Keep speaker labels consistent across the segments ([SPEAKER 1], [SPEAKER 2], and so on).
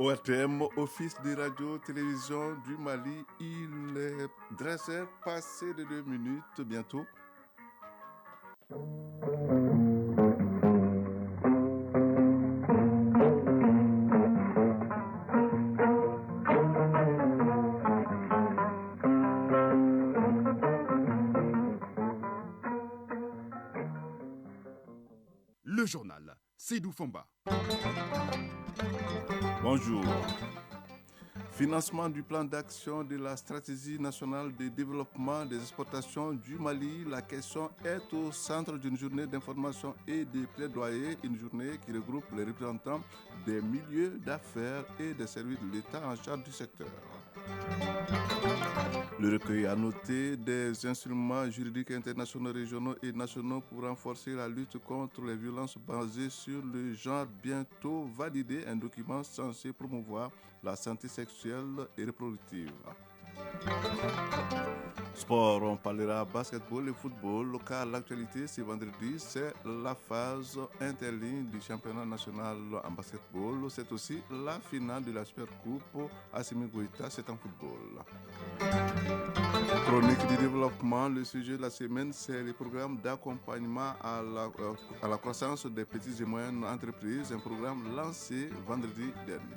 [SPEAKER 1] ORTM, Office de radio-télévision du Mali, il est 13h passé de 2 minutes bientôt.
[SPEAKER 2] Le journal, Seydou Fomba.
[SPEAKER 1] Bonjour. Financement du plan d'action de la stratégie nationale de développement des exportations du Mali. La question est au centre d'une journée d'information et de plaidoyer, une journée qui regroupe les représentants des milieux d'affaires et des services de l'État en charge du secteur. Le recueil a noté des instruments juridiques internationaux, régionaux et nationaux pour renforcer la lutte contre les violences basées sur le genre, bientôt validé, un document censé promouvoir la santé sexuelle et reproductive. Sport, on parlera basketball et football. Local, l'actualité, c'est vendredi, c'est la phase interligne du championnat national en basketball. C'est aussi la finale de la Super Coupe Assimi Goïta, c'est en football. Chronique du développement, le sujet de la semaine, c'est le programme d'accompagnement à la croissance des petites et moyennes entreprises, un programme lancé vendredi dernier.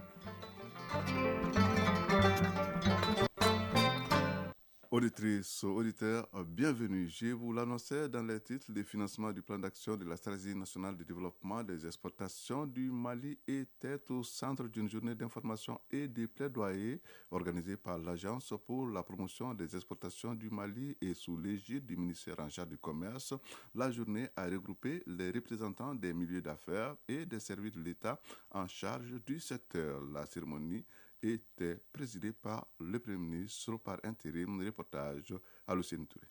[SPEAKER 1] Auditrices, auditeurs, bienvenue. Je vous l'annonçais dans les titres, le financement du plan d'action de la stratégie nationale de développement des exportations du Mali était au centre d'une journée d'information et de plaidoyer organisée par l'Agence pour la promotion des exportations du Mali et sous l'égide du ministère en charge du commerce. La journée a regroupé les représentants des milieux d'affaires et des services de l'État en charge du secteur. La cérémonie était présidé par le Premier ministre par intérim. Reportage à Lucien Touré.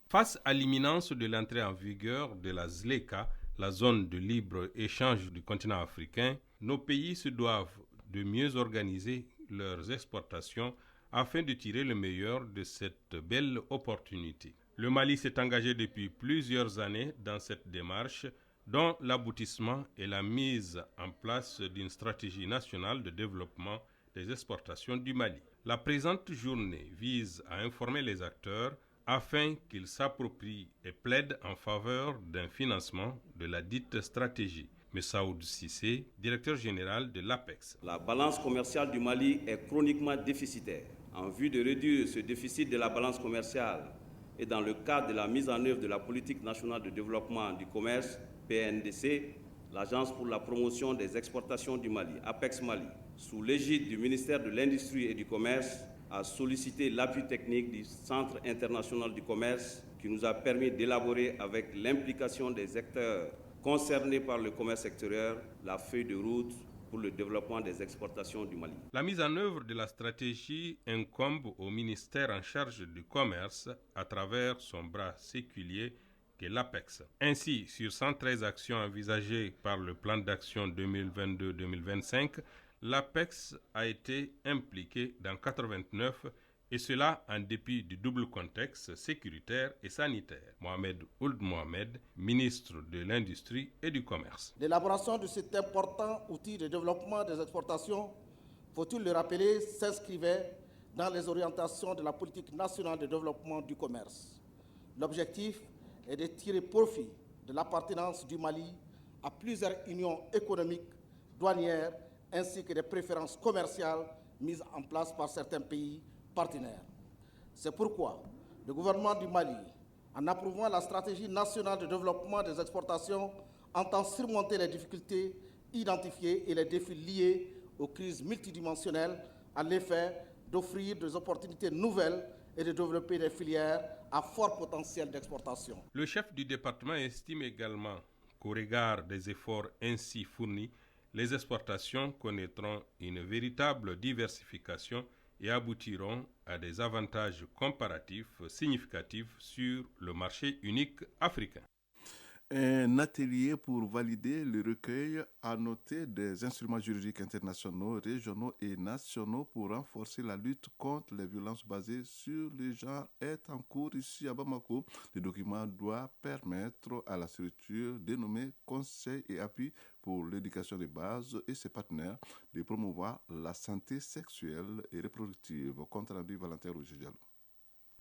[SPEAKER 3] Face à l'imminence de l'entrée en vigueur de la ZLECA, la zone de libre-échange du continent africain, nos pays se doivent de mieux organiser leurs exportations afin de tirer le meilleur de cette belle opportunité. Le Mali s'est engagé depuis plusieurs années dans cette démarche, dont l'aboutissement est la mise en place d'une stratégie nationale de développement des exportations du Mali. La présente journée vise à informer les acteurs afin qu'ils s'approprient et plaident en faveur d'un financement de la dite stratégie. Messaoud Sissé, directeur général de l'APEX.
[SPEAKER 4] La balance commerciale du Mali est chroniquement déficitaire. En vue de réduire ce déficit de la balance commerciale et dans le cadre de la mise en œuvre de la politique nationale de développement du commerce, PNDC, l'Agence pour la promotion des exportations du Mali, APEX Mali, sous l'égide du ministère de l'Industrie et du Commerce, a sollicité l'appui technique du Centre international du commerce qui nous a permis d'élaborer avec l'implication des acteurs concernés par le commerce extérieur la feuille de route pour le développement des exportations du Mali.
[SPEAKER 3] La mise en œuvre de la stratégie incombe au ministère en charge du commerce à travers son bras séculier qu'est l'APEX. Ainsi, sur 113 actions envisagées par le plan d'action 2022-2025, l'APEX a été impliquée dans 89, et cela en dépit du double contexte sécuritaire et sanitaire. Mohamed Ould Mohamed, ministre de l'Industrie et du Commerce.
[SPEAKER 5] L'élaboration de cet important outil de développement des exportations, faut-il le rappeler, s'inscrivait dans les orientations de la politique nationale de développement du commerce. L'objectif est de tirer profit de l'appartenance du Mali à plusieurs unions économiques, douanières, ainsi que des préférences commerciales mises en place par certains pays partenaires. C'est pourquoi le gouvernement du Mali, en approuvant la stratégie nationale de développement des exportations, entend surmonter les difficultés identifiées et les défis liés aux crises multidimensionnelles à l'effet d'offrir des opportunités nouvelles et de développer des filières à fort potentiel d'exportation.
[SPEAKER 3] Le chef du département estime également qu'au regard des efforts ainsi fournis, les exportations connaîtront une véritable diversification et aboutiront à des avantages comparatifs significatifs sur le marché unique africain.
[SPEAKER 1] Un atelier pour valider le recueil à noter des instruments juridiques internationaux, régionaux et nationaux pour renforcer la lutte contre les violences basées sur le genre est en cours ici à Bamako. Le document doit permettre à la structure dénommée Conseil et appui pour l'éducation de base et ses partenaires de promouvoir la santé sexuelle et reproductive. Compte rendu Valentin Rougidialo.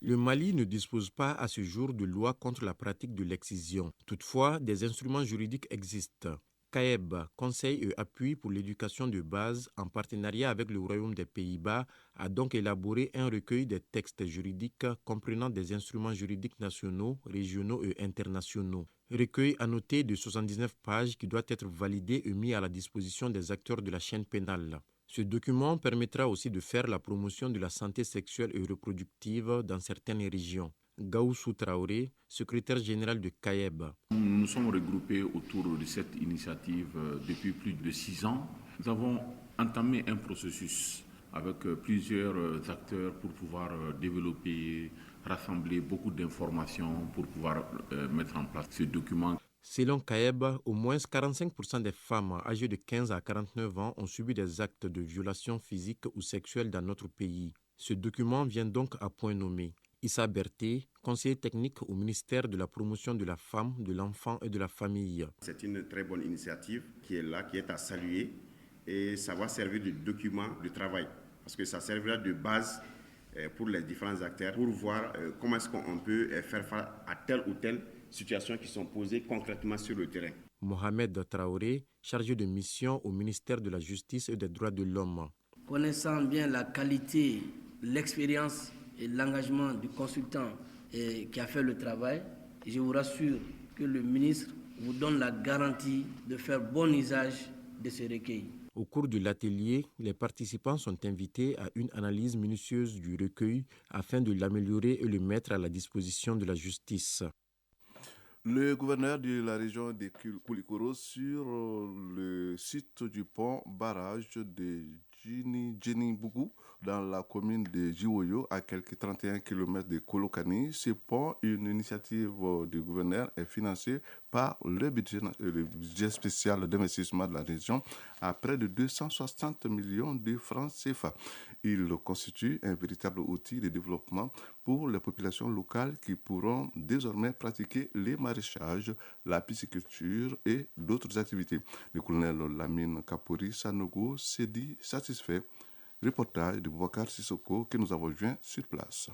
[SPEAKER 6] Le Mali ne dispose pas à ce jour de loi contre la pratique de l'excision. Toutefois, des instruments juridiques existent. CAEB, Conseil et appui pour l'éducation de base, en partenariat avec le Royaume des Pays-Bas, a donc élaboré un recueil des textes juridiques comprenant des instruments juridiques nationaux, régionaux et internationaux. Recueil annoté de 79 pages qui doit être validé et mis à la disposition des acteurs de la chaîne pénale. Ce document permettra aussi de faire la promotion de la santé sexuelle et reproductive dans certaines régions. Gaoussou Traoré, secrétaire général de CAEB.
[SPEAKER 7] Nous nous sommes regroupés autour de cette initiative depuis plus de 6 ans. Nous avons entamé un processus avec plusieurs acteurs pour pouvoir développer, rassembler beaucoup d'informations pour pouvoir mettre en place ce document.
[SPEAKER 6] Selon CAEB, au moins 45% des femmes âgées de 15 à 49 ans ont subi des actes de violation physique ou sexuelle dans notre pays. Ce document vient donc à point nommé. Issa Berté, conseiller technique au ministère de la Promotion de la Femme, de l'Enfant et de la Famille.
[SPEAKER 8] C'est une très bonne initiative qui est là, qui est à saluer et ça va servir de document de travail parce que ça servira de base pour les différents acteurs pour voir comment est-ce qu'on peut faire face à telle ou telle situation qui sont posées concrètement sur le terrain.
[SPEAKER 6] Mohamed Traoré, chargé de mission au ministère de la Justice et des Droits de l'Homme.
[SPEAKER 9] Connaissant bien la qualité, l'expérience et l'engagement du consultant qui a fait le travail, je vous rassure que le ministre vous donne la garantie de faire bon usage de ce recueil.
[SPEAKER 6] Au cours de l'atelier, les participants sont invités à une analyse minutieuse du recueil afin de l'améliorer et le mettre à la disposition de la justice.
[SPEAKER 1] Le gouverneur de la région de Koulikoro sur le site du pont barrage de Djenibougou dans la commune de Djiwoyo à quelques 31 km de Kolokani. Ce pont, une initiative du gouverneur, est financé par le budget spécial d'investissement de la région à près de 260 millions de francs CFA. Il constitue un véritable outil de développement pour les populations locales qui pourront désormais pratiquer les maraîchages, la pisciculture et d'autres activités. Le colonel Lamine Kapouri Sanogo s'est dit satisfait. Reportage de Boubacar Sissoko que nous avons joint sur place.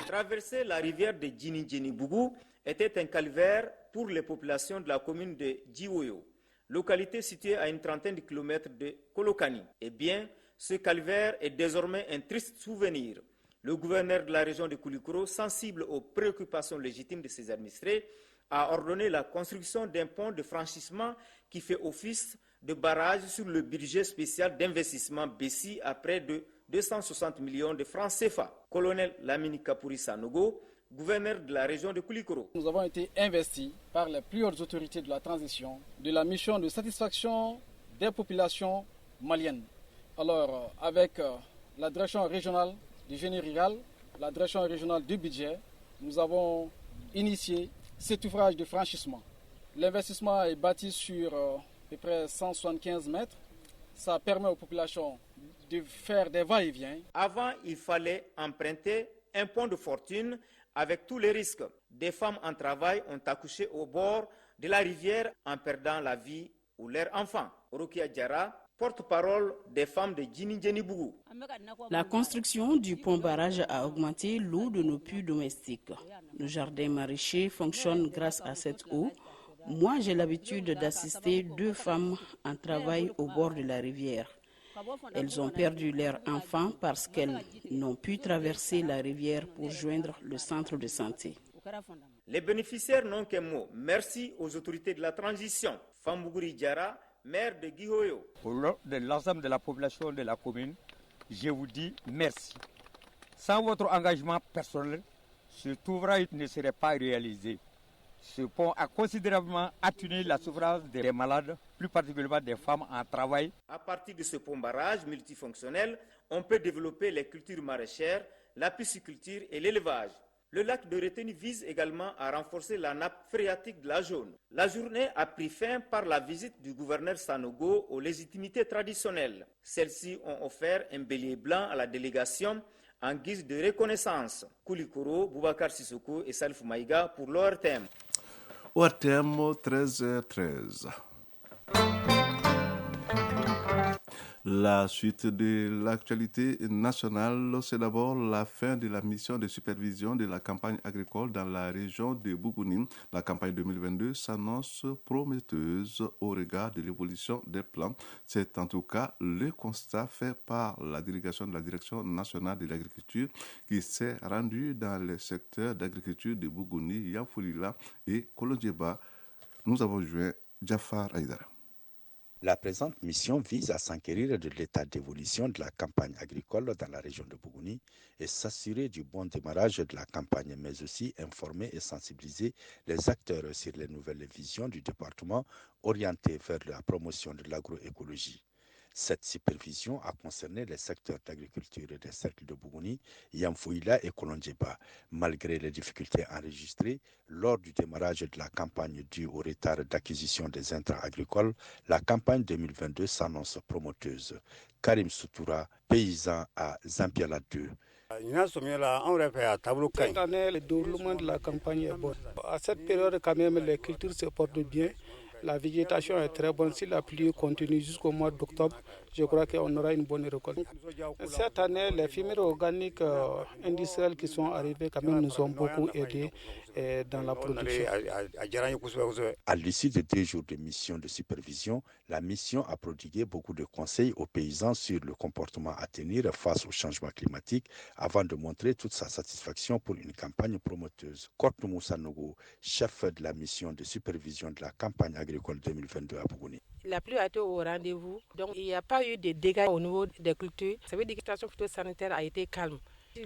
[SPEAKER 10] Traverser la rivière de Djenibougou était un calvaire pour les populations de la commune de Djiwoyo, localité située à une trentaine de kilomètres de Kolokani. Eh bien, ce calvaire est désormais un triste souvenir. Le gouverneur de la région de Koulikoro, sensible aux préoccupations légitimes de ses administrés, a ordonné la construction d'un pont de franchissement qui fait office de barrage sur le budget spécial d'investissement BESI à près de 260 millions de francs CFA. Colonel Lamine Kapouri Sanogo, gouverneur de la région de Koulikoro.
[SPEAKER 11] Nous avons été investis par les plus hautes autorités de la transition de la mission de satisfaction des populations maliennes. Alors, avec la direction régionale du génie rural, la direction régionale du budget, nous avons initié cet ouvrage de franchissement. L'investissement est bâti sur à peu près 175 mètres. Ça permet aux populations de faire des va-et-vient.
[SPEAKER 10] Avant, il fallait emprunter un pont de fortune avec tous les risques. Des femmes en travail ont accouché au bord de la rivière en perdant la vie ou leurs enfants. Rokia Diara, porte-parole des femmes de Djenibougou.
[SPEAKER 12] La construction du pont-barrage a augmenté l'eau de nos puits domestiques. Nos jardins maraîchers fonctionnent grâce à cette eau. Moi, j'ai l'habitude d'assister 2 femmes en travail au bord de la rivière. Elles ont perdu leurs enfants parce qu'elles n'ont pu traverser la rivière pour joindre le centre de santé.
[SPEAKER 10] Les bénéficiaires n'ont qu'un mot. Merci aux autorités de la transition. Fambouguri Diara, maire de Guihoyo.
[SPEAKER 13] Au nom de l'ensemble de la population de la commune, je vous dis merci. Sans votre engagement personnel, cet ouvrage ne serait pas réalisé. Ce pont a considérablement atténué la souffrance des malades, plus particulièrement des femmes en travail.
[SPEAKER 10] À partir de ce pont-barrage multifonctionnel, on peut développer les cultures maraîchères, la pisciculture et l'élevage. Le lac de retenue vise également à renforcer la nappe phréatique de la Jaune. La journée a pris fin par la visite du gouverneur Sanogo aux légitimités traditionnelles. Celles-ci ont offert un bélier blanc à la délégation en guise de reconnaissance. Koulikoro, Boubacar Sissoko et Salif Maïga pour l'ORTM.
[SPEAKER 1] ORTM 13h13. La suite de l'actualité nationale, c'est d'abord la fin de la mission de supervision de la campagne agricole dans la région de Bougouni. La campagne 2022 s'annonce prometteuse au regard de l'évolution des plans. C'est en tout cas le constat fait par la délégation de la Direction nationale de l'agriculture qui s'est rendue dans les secteurs d'agriculture de Bougouni, Yafoulila et Kolodjeba. Nous avons joint Jafar Aïdara.
[SPEAKER 14] La présente mission vise à s'enquérir de l'état d'évolution de la campagne agricole dans la région de Bougouni et s'assurer du bon démarrage de la campagne, mais aussi informer et sensibiliser les acteurs sur les nouvelles visions du département orientées vers la promotion de l'agroécologie. Cette supervision a concerné les secteurs d'agriculture des cercles de Bougouni, Yamfouila et Kolondjeba. Malgré les difficultés enregistrées lors du démarrage de la campagne due au retard d'acquisition des intrants agricoles, la campagne 2022 s'annonce prometteuse. Karim Soutoura, paysan à Zampiala 2.
[SPEAKER 15] Cette année, le déroulement de la campagne est bon. À cette période, quand même, les cultures se portent bien. La végétation est très bonne. Si la pluie continue jusqu'au mois d'octobre, je crois qu'on aura une bonne récolte. Cette année, les fumiers organiques industriels qui sont arrivés quand même nous ont beaucoup aidés dans la production.
[SPEAKER 14] À l'issue de 2 jours de mission de supervision, la mission a prodigué beaucoup de conseils aux paysans sur le comportement à tenir face au changement climatique avant de montrer toute sa satisfaction pour une campagne prometteuse. Kortou Moussa Nogo, chef de la mission de supervision de la campagne agricole 2022 à Bougouni.
[SPEAKER 16] La pluie a été au rendez-vous, donc il n'y a pas eu de dégâts au niveau des cultures. Ça veut dire que la situation phytosanitaire a été calme.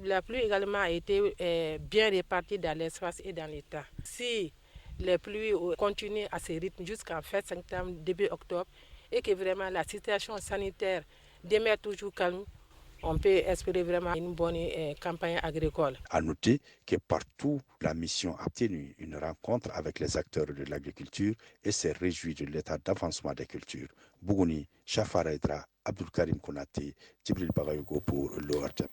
[SPEAKER 16] La pluie également a été bien répartie dans l'espace et dans l'état. Si les pluies continuent à ce rythme jusqu'en fin septembre, début octobre, et que vraiment la situation sanitaire demeure toujours calme, on peut espérer vraiment une bonne campagne agricole.
[SPEAKER 14] À noter que partout, la mission a tenu une rencontre avec les acteurs de l'agriculture et s'est réjoui de l'état d'avancement des cultures. Bougouni, Chafar Aïdra, Abdul Karim Konaté, Djibril Bagayogo pour l'ORTM.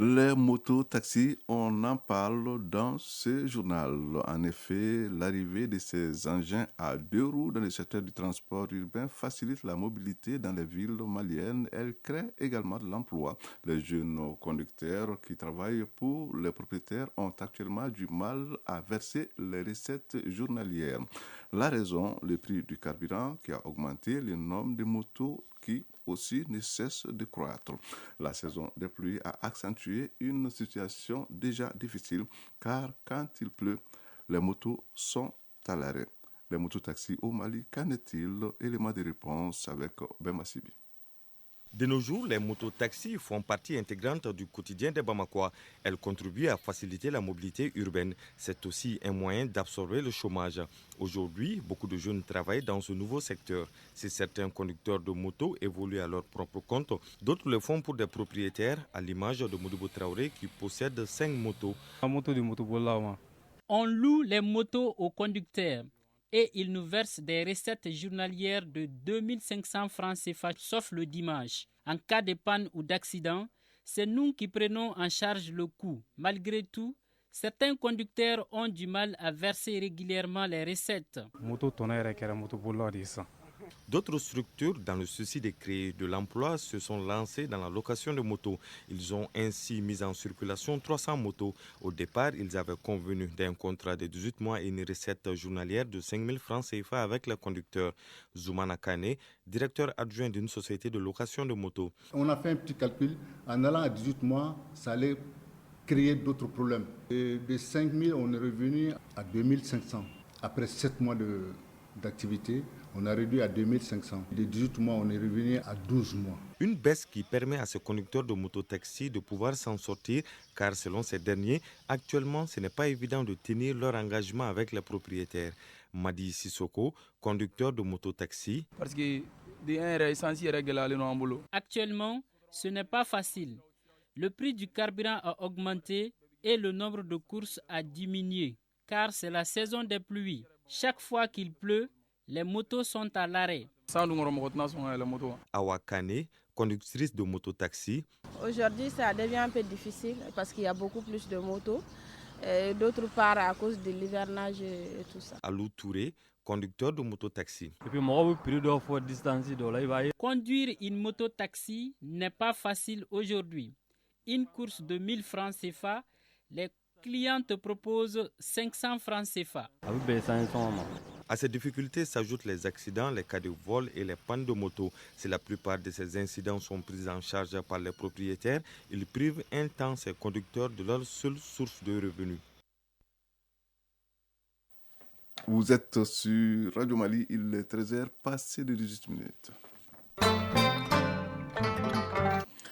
[SPEAKER 1] Les motos-taxis, on en parle dans ce journal. En effet, l'arrivée de ces engins à 2 roues dans le secteur du transport urbain facilite la mobilité dans les villes maliennes. Elle crée également de l'emploi. Les jeunes conducteurs qui travaillent pour les propriétaires ont actuellement du mal à verser les recettes journalières. La raison, le prix du carburant qui a augmenté, le nombre de motos qui aussi ne cesse de croître. La saison des pluies a accentué une situation déjà difficile car quand il pleut, les motos sont à l'arrêt. Les motos-taxis au Mali, qu'en est-il? Élément de réponse avec Ben Massibi.
[SPEAKER 17] De nos jours, les motos-taxis font partie intégrante du quotidien des Bamakois. Elles contribuent à faciliter la mobilité urbaine. C'est aussi un moyen d'absorber le chômage. Aujourd'hui, beaucoup de jeunes travaillent dans ce nouveau secteur. Si certains conducteurs de motos évoluent à leur propre compte, d'autres le font pour des propriétaires, à l'image de Modibo Traoré qui possède 5 motos.
[SPEAKER 18] On loue les motos aux conducteurs et ils nous versent des recettes journalières de 2500 francs CFA, sauf le dimanche. En cas de panne ou d'accident, c'est nous qui prenons en charge le coût. Malgré tout, certains conducteurs ont du mal à verser régulièrement les recettes.
[SPEAKER 17] D'autres structures, dans le souci de créer de l'emploi, se sont lancées dans la location de motos. Ils ont ainsi mis en circulation 300 motos. Au départ, ils avaient convenu d'un contrat de 18 mois et une recette journalière de 5 000 francs CFA avec les conducteurs. Zoumana Kane, directeur adjoint d'une société de location de motos.
[SPEAKER 19] On a fait un petit calcul. En allant à 18 mois, ça allait créer d'autres problèmes. Et de 5 000, on est revenu à 2 500. Après 7 mois d'activité, on a réduit à 2500. De 18 mois, on est revenu à 12 mois.
[SPEAKER 17] Une baisse qui permet à ces conducteurs de mototaxi de pouvoir s'en sortir, car selon ces derniers, actuellement, ce n'est pas évident de tenir leur engagement avec les propriétaires. Madi Sissoko, conducteur de mototaxi.
[SPEAKER 18] Actuellement, ce n'est pas facile. Le prix du carburant a augmenté et le nombre de courses a diminué car c'est la saison des pluies. Chaque fois qu'il pleut, les motos sont à l'arrêt.
[SPEAKER 17] Awa Kane, conductrice de mototaxi.
[SPEAKER 20] Aujourd'hui, ça devient un peu difficile parce qu'il y a beaucoup plus de motos. Et d'autre part, à cause de l'hivernage et tout ça.
[SPEAKER 17] Alou Touré, conducteur de mototaxi.
[SPEAKER 18] Conduire une mototaxi n'est pas facile aujourd'hui. Une course de 1000 francs CFA, les clients te proposent 500 francs CFA.
[SPEAKER 17] À ces difficultés s'ajoutent les accidents, les cas de vol et les pannes de moto. Si la plupart de ces incidents sont pris en charge par les propriétaires, ils privent un temps ces conducteurs de leur seule source de revenus.
[SPEAKER 1] Vous êtes sur Radio Mali, il est 13h, passé de 18 minutes.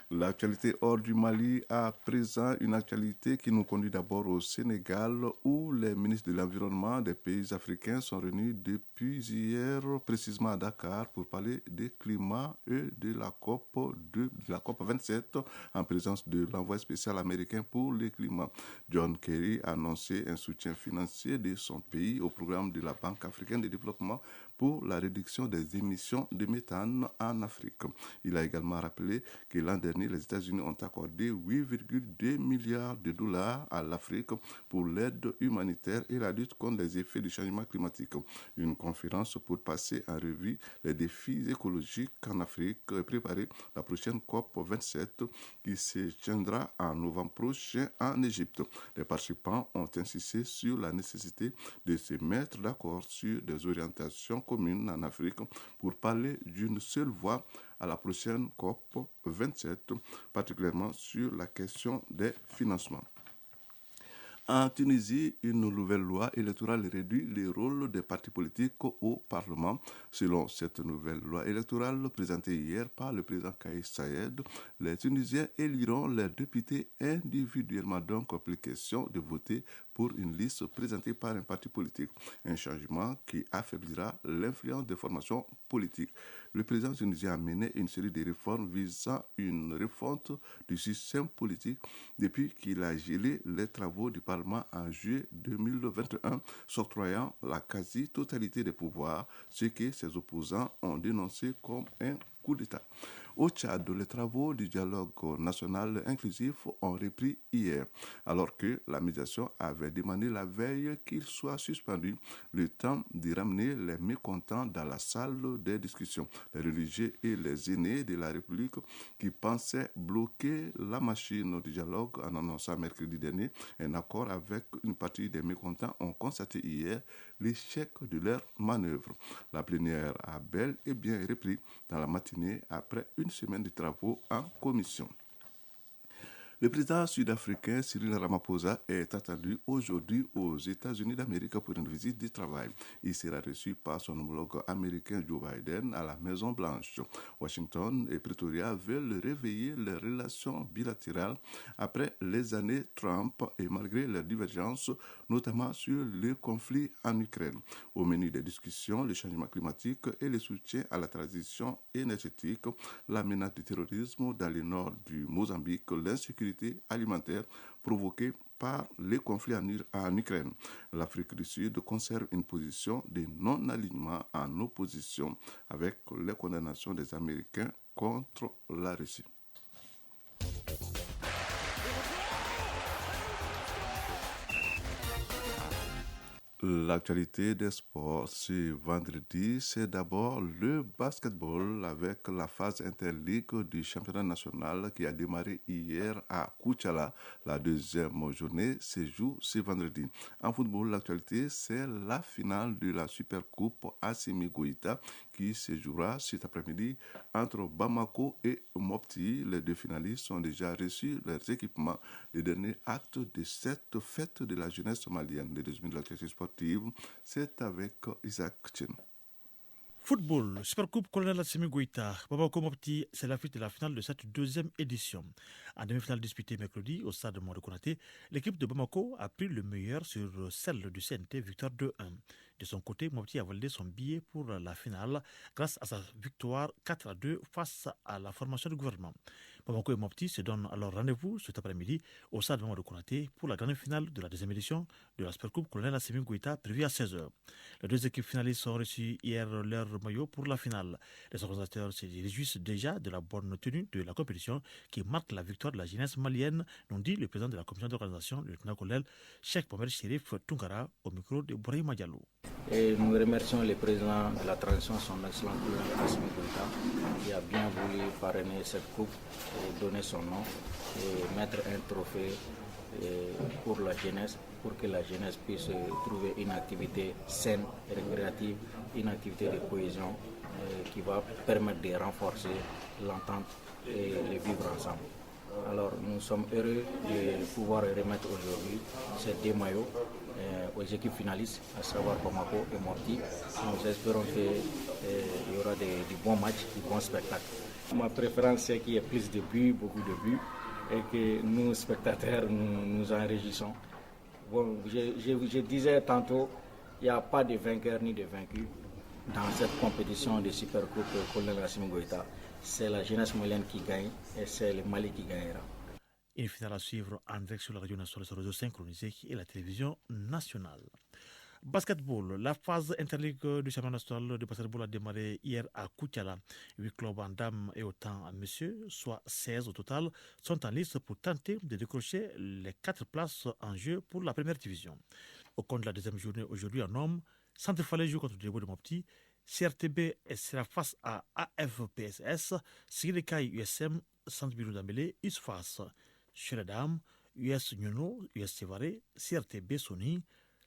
[SPEAKER 1] L'actualité hors du Mali, à présent, une actualité qui nous conduit d'abord au Sénégal, où les ministres de l'Environnement des pays africains sont réunis depuis hier, précisément à Dakar, pour parler du climat et de la COP 27, en présence de l'envoyé spécial américain pour le climat. John Kerry a annoncé un soutien financier de son pays au programme de la Banque africaine de développement pour la réduction des émissions de méthane en Afrique. Il a également rappelé que l'an dernier, les États-Unis ont accordé 8,2 milliards de dollars à l'Afrique pour l'aide humanitaire et la lutte contre les effets du changement climatique. Une conférence pour passer en revue les défis écologiques en Afrique et préparer la prochaine COP 27 qui se tiendra en novembre prochain en Égypte. Les participants ont insisté sur la nécessité de se mettre d'accord sur des orientations communes en Afrique pour parler d'une seule voix à la prochaine COP 27, particulièrement sur la question des financements. En Tunisie, une nouvelle loi électorale réduit le rôle des partis politiques au Parlement. Selon cette nouvelle loi électorale présentée hier par le président Kais Saied, les Tunisiens éliront leurs députés individuellement, donc plus question de voter pour une liste présentée par un parti politique. Un changement qui affaiblira l'influence des formations politiques. Le président tunisien a mené une série de réformes visant une refonte du système politique depuis qu'il a gelé les travaux du Parlement en juillet 2021, s'octroyant la quasi-totalité des pouvoirs, ce que ses opposants ont dénoncé comme un coup d'État. Au Tchad, les travaux du dialogue national inclusif ont repris hier, alors que la médiation avait demandé la veille qu'il soit suspendu, le temps de ramener les mécontents dans la salle des discussions. Les religieux et les aînés de la République qui pensaient bloquer la machine du dialogue en annonçant mercredi dernier un accord avec une partie des mécontents ont constaté hier l'échec de leur manœuvre. La plénière a bel et bien repris dans la matinée après une semaine de travaux en commission. Le président sud-africain Cyril Ramaphosa est attendu aujourd'hui aux États-Unis d'Amérique pour une visite de travail. Il sera reçu par son homologue américain Joe Biden à la Maison-Blanche. Washington et Pretoria veulent réveiller les relations bilatérales après les années Trump et malgré leurs divergences, notamment sur le conflit en Ukraine. Au menu des discussions, le changement climatique et le soutien à la transition énergétique, la menace du terrorisme dans le nord du Mozambique, l'insécurité alimentaire provoquée par les conflits en Ukraine. L'Afrique du Sud conserve une position de non-alignement en opposition avec les condamnations des Américains contre la Russie. L'actualité des sports ce vendredi, c'est d'abord le basketball avec la phase interligue du championnat national qui a démarré hier à Koutiala. La deuxième journée se joue ce vendredi. En football, l'actualité, c'est la finale de la Supercoupe Assimi Goïta qui se jouera cet après-midi entre Bamako et Mopti. Les deux finalistes ont déjà reçu leurs équipements. Le dernier acte de cette fête de la jeunesse malienne. Les résumés de l'actualité sportive, c'est avec Isaac Chen.
[SPEAKER 21] Football, Supercoupe Colonel Assimi Goïta, Bamako Mopti, c'est l'affiche de la finale de cette deuxième édition. En demi-finale disputée mercredi au stade Moro Konaté, l'équipe de Bamako a pris le meilleur sur celle du CNT, victoire 2-1. De son côté, Mopti a validé son billet pour la finale grâce à sa victoire 4-2 face à la formation du gouvernement. Bamako et Mopti se donnent alors rendez-vous cet après-midi au stade Mamadou Konaté pour la grande finale de la deuxième édition de la Supercoupe Colonel Assimi Goïta prévue à 16h. Les deux équipes finalistes ont reçu hier leur maillot pour la finale. Les organisateurs se réjouissent déjà de la bonne tenue de la compétition qui marque la victoire de la jeunesse malienne, nous dit le président de la commission d'organisation, le lieutenant-colonel Cheikh Mohamed Chérif Tunkara, au micro de Bourima Diallo.
[SPEAKER 2] Et nous remercions le président de la transition, son excellent colonel Assimi Goïta, qui a bien voulu parrainer cette coupe et donner son nom et mettre un trophée pour la jeunesse, pour que la jeunesse puisse trouver une activité saine et récréative, une activité de cohésion qui va permettre de renforcer l'entente et le vivre ensemble. Alors nous sommes heureux de pouvoir remettre aujourd'hui ces deux maillots aux équipes finalistes, à savoir Bamako et Mopti. Nous espérons qu'il y aura du bons matchs, du bons spectacles. Ma préférence, c'est qu'il y ait plus de buts, beaucoup de buts, et que nous, spectateurs, nous en réjouissons. Bon, je disais tantôt, il n'y a pas de vainqueur ni de vaincu dans cette compétition de Supercoupe Colonel Assimi Goïta. C'est la jeunesse malienne qui gagne et c'est le Mali qui gagnera.
[SPEAKER 21] Une finale à suivre en direct sur la radio nationale, sur le réseau synchronisé et la télévision nationale. Basketball, la phase interligue du championnat national de basketball a démarré hier à Koutiala. 8 clubs en dames et autant en messieurs, soit 16 au total, sont en liste pour tenter de décrocher les 4 places en jeu pour la première division. Au compte de la deuxième journée aujourd'hui en hommes, Centre-Falais joue contre Djebo de Mopti, CRTB sera face à AFPSS, Sigilekai USM, Centre-Birou d'Ambélé, USFAS, chez les dames, US Nyono, US Sévaré, CRTB Sony,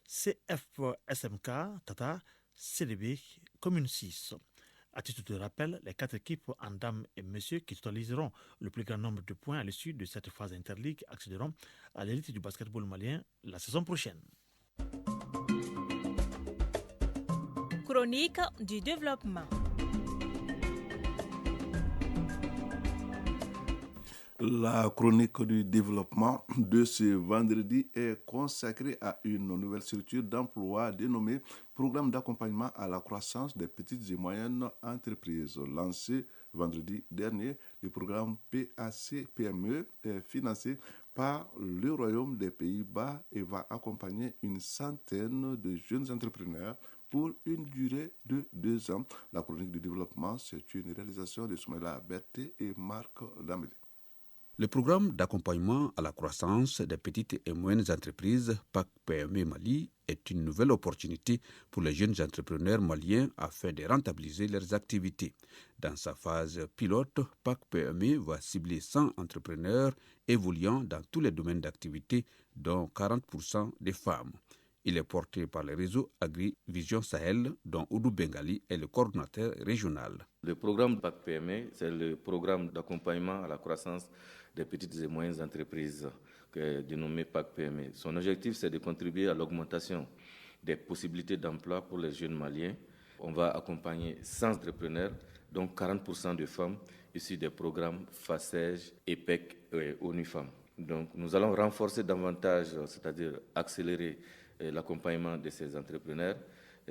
[SPEAKER 21] CFSMK, Tata, CDB, Commune 6. À titre de rappel, les 4 équipes en dames et messieurs qui totaliseront le plus grand nombre de points à l'issue de cette phase interligue accéderont à l'élite du basketball malien la saison prochaine.
[SPEAKER 22] Chronique du développement.
[SPEAKER 1] La chronique du développement de ce vendredi est consacrée à une nouvelle structure d'emploi dénommée Programme d'accompagnement à la croissance des petites et moyennes entreprises. Lancé vendredi dernier, le programme PAC-PME est financé par le Royaume des Pays-Bas et va accompagner une centaine de jeunes entrepreneurs pour une durée de 2 ans. La chronique du développement, c'est une réalisation de Soumaïla Berté et Marc Damélé.
[SPEAKER 23] Le programme d'accompagnement à la croissance des petites et moyennes entreprises PAC-PME Mali est une nouvelle opportunité pour les jeunes entrepreneurs maliens afin de rentabiliser leurs activités. Dans sa phase pilote, PAC-PME va cibler 100 entrepreneurs évoluant dans tous les domaines d'activité, dont 40% des femmes. Il est porté par le réseau Agri-Vision Sahel, dont Oudou Bengali est le coordinateur régional.
[SPEAKER 24] Le programme PAC-PME, c'est le programme d'accompagnement à la croissance des petites et moyennes entreprises dénommé PAC-PME. Son objectif, c'est de contribuer à l'augmentation des possibilités d'emploi pour les jeunes maliens. On va accompagner 100 entrepreneurs, dont 40% de femmes, issus des programmes FACEJ, EPEC et ONU Femmes. Donc, nous allons renforcer davantage, c'est-à-dire accélérer l'accompagnement de ces entrepreneurs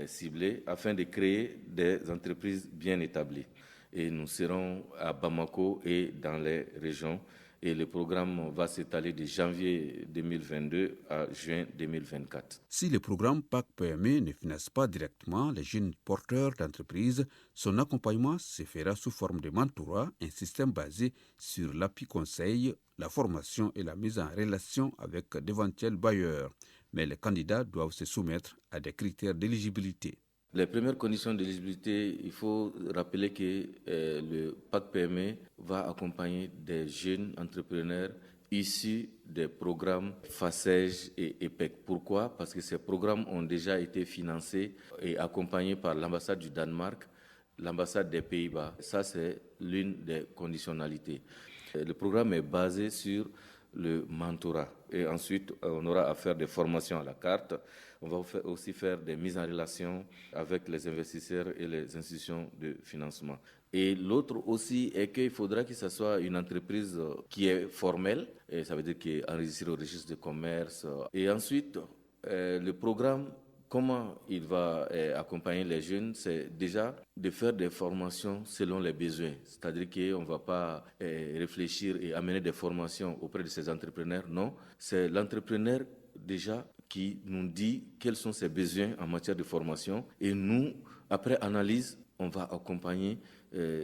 [SPEAKER 24] ciblés afin de créer des entreprises bien établies. Et nous serons à Bamako et dans les régions. Et le programme va s'étaler de janvier 2022 à juin 2024.
[SPEAKER 23] Si le programme PAC-PME ne finance pas directement les jeunes porteurs d'entreprises, son accompagnement se fera sous forme de mentorat, un système basé sur l'appui conseil, la formation et la mise en relation avec d'éventuels bailleurs. Mais les candidats doivent se soumettre à des critères d'éligibilité.
[SPEAKER 24] Les premières conditions d'éligibilité, il faut rappeler que le PAC-PME va accompagner des jeunes entrepreneurs issus des programmes FACEJ et EPEC. Pourquoi ? Parce que ces programmes ont déjà été financés et accompagnés par l'ambassade du Danemark, l'ambassade des Pays-Bas. Ça, c'est l'une des conditionnalités. Le programme est basé sur le mentorat. Et ensuite, on aura à faire des formations à la carte. On va aussi faire des mises en relation avec les investisseurs et les institutions de financement. Et l'autre aussi est qu'il faudra que ce soit une entreprise qui est formelle, et ça veut dire qui est enregistrée au registre de commerce. Et ensuite, le programme Comment il va accompagner les jeunes? C'est déjà de faire des formations selon les besoins. C'est-à-dire qu'on ne va pas réfléchir et amener des formations auprès de ces entrepreneurs. Non, c'est l'entrepreneur déjà qui nous dit quels sont ses besoins en matière de formation. Et nous, après analyse, on va accompagner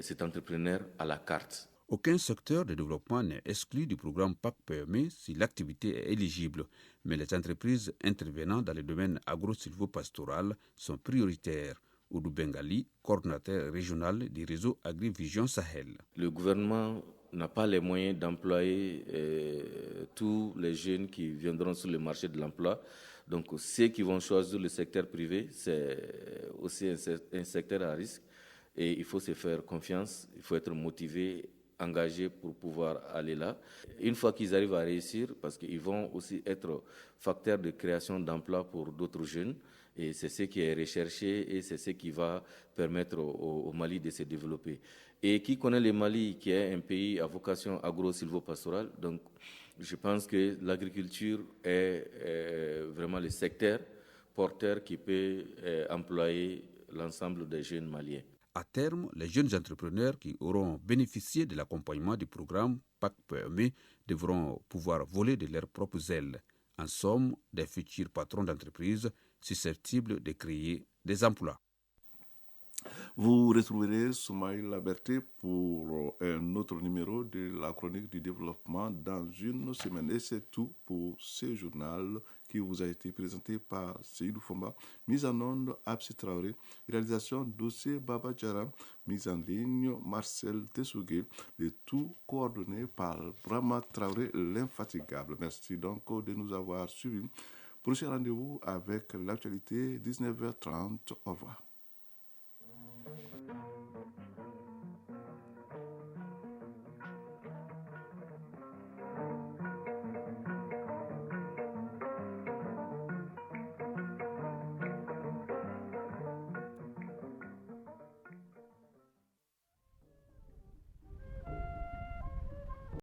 [SPEAKER 24] cet entrepreneur à la carte.
[SPEAKER 23] Aucun secteur de développement n'est exclu du programme PAC-PME si l'activité est éligible, mais les entreprises intervenant dans le domaine agro-silvo-pastoral sont prioritaires. Oudou Bengali, coordinateur régional du réseau AgriVision Sahel.
[SPEAKER 24] Le gouvernement n'a pas les moyens d'employer tous les jeunes qui viendront sur le marché de l'emploi. Donc ceux qui vont choisir le secteur privé, c'est aussi un secteur à risque et il faut se faire confiance, il faut être motivé, engagés pour pouvoir aller là. Une fois qu'ils arrivent à réussir, parce qu'ils vont aussi être facteurs de création d'emplois pour d'autres jeunes, et c'est ce qui est recherché et c'est ce qui va permettre au Mali de se développer. Et qui connaît le Mali, qui est un pays à vocation agro-silvopastorale, donc je pense que l'agriculture est vraiment le secteur porteur qui peut employer l'ensemble des jeunes maliens.
[SPEAKER 23] À terme, les jeunes entrepreneurs qui auront bénéficié de l'accompagnement du programme PAC-PME devront pouvoir voler de leurs propres ailes. En somme, des futurs patrons d'entreprises susceptibles de créer des emplois.
[SPEAKER 1] Vous retrouverez Soumaïl Laberté pour un autre numéro de la chronique du développement dans une semaine. Et c'est tout pour ce journal qui vous a été présenté par Seydou Fomba, mise en onde Absi Traoré, réalisation dossier Baba Djara, mise en ligne Marcel Tessougué, le tout coordonné par Brahma Traoré, l'infatigable. Merci donc de nous avoir suivis. Prochain rendez-vous avec l'actualité 19h30. Au revoir.